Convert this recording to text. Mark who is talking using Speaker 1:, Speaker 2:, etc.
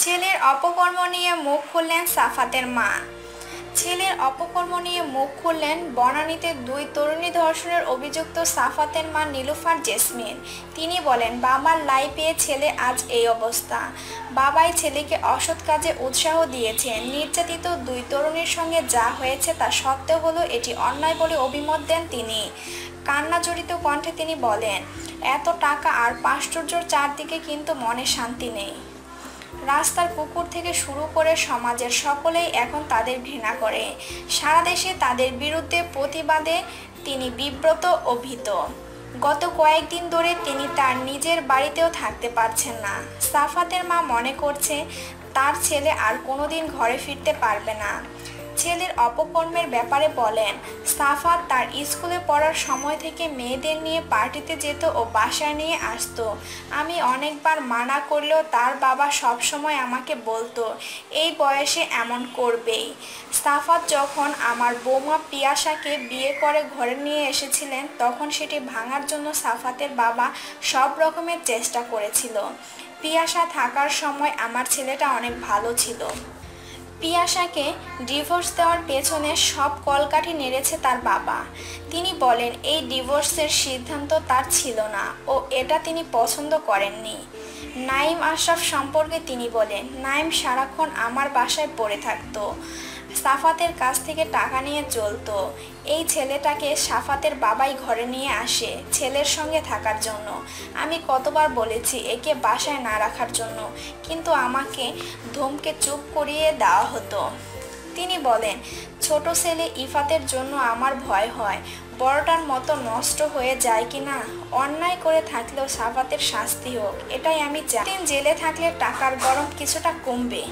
Speaker 1: ছেলের অপকর্ম নিয়ে মুখ খুললেন সাফাতের মা। ছেলের অপকর্ম নিয়ে মুখ খুললেন বনানীতে দুই তরুণী ধর্ষণের অভিযুক্ত সাফাতের মা নীলুফার জেসমিন। তিনি বলেন, বাবার লাই পেয়ে ছেলে আজ এই অবস্থা। বাবাই ছেলেকে অসৎ কাজে উৎসাহ দিয়েছেন। নির্যাতিত দুই তরুণীর সঙ্গে যা হয়েছে তা সত্ত্বেও হলো এটি অন্যায় বলে অভিমত দেন তিনি। কান্না জড়িত কণ্ঠে তিনি বলেন, এত টাকা আর প্রাচুর্যের চারদিকে কিন্তু মনে শান্তি নেই। রাস্তার কুকুর থেকে শুরু করে সমাজের সকলেই এখন তাদের ঘৃণা করে। সারা দেশে তাদের বিরুদ্ধে প্রতিবাদে তিনি বিব্রত ও ভীত। গত কয়েকদিন ধরে তিনি তার নিজের বাড়িতেও থাকতে পারছেন না। সাফাতের মা মনে করছে তার ছেলে আর কোনোদিন ঘরে ফিরতে পারবে না। ছেলের অপকর্মের ব্যাপারে বলেন, সাফাত তার স্কুলে পড়ার সময় থেকে মেয়েদের নিয়ে পার্টিতে যেত ও বাসায় নিয়ে আসতো। আমি অনেকবার মানা করলেও তার বাবা সবসময় আমাকে বলতো এই বয়সে এমন করবেই। সাফাত যখন আমার বৌমা পিয়াসাকে বিয়ে করে ঘরে নিয়ে এসেছিলেন তখন সেটি ভাঙার জন্য সাফাতের বাবা সব রকমের চেষ্টা করেছিল। পিয়াসা থাকার সময় আমার ছেলেটা অনেক ভালো ছিল। পিয়াসাকে ডিভোর্স দেওয়ার পেছনে সব কলকাঠি নেড়েছে তার বাবা। তিনি বলেন এই ডিভোর্সের সিদ্ধান্ত তার ছিল না ও এটা তিনি পছন্দ করেননি। নাইম আশরাফ সম্পর্কে তিনি বলেন, নাইম সারাক্ষণ আমার বাসায় পড়ে থাকতো, সাফাতের কাছ থেকে টাকা নিয়ে চলতো। এই ছেলেটাকে সাফাতের বাবাই ঘরে নিয়ে আসে ছেলের সঙ্গে থাকার জন্য। আমি কতবার বলেছি একে বাসায় না রাখার জন্য, কিন্তু আমাকে ধমকে চুপ করিয়ে দেওয়া হতো। তিনি বলেন, ছোট ছেলে ইফাতের জন্য আমার ভয় হয় বড়টার মতো নষ্ট হয়ে যায় কিনা। অন্যায় করে থাকলেও সাফাতের শাস্তি হোক, এটাই আমি চাই। দিন জেলে থাকলে টাকার গরম কিছুটা কমবে।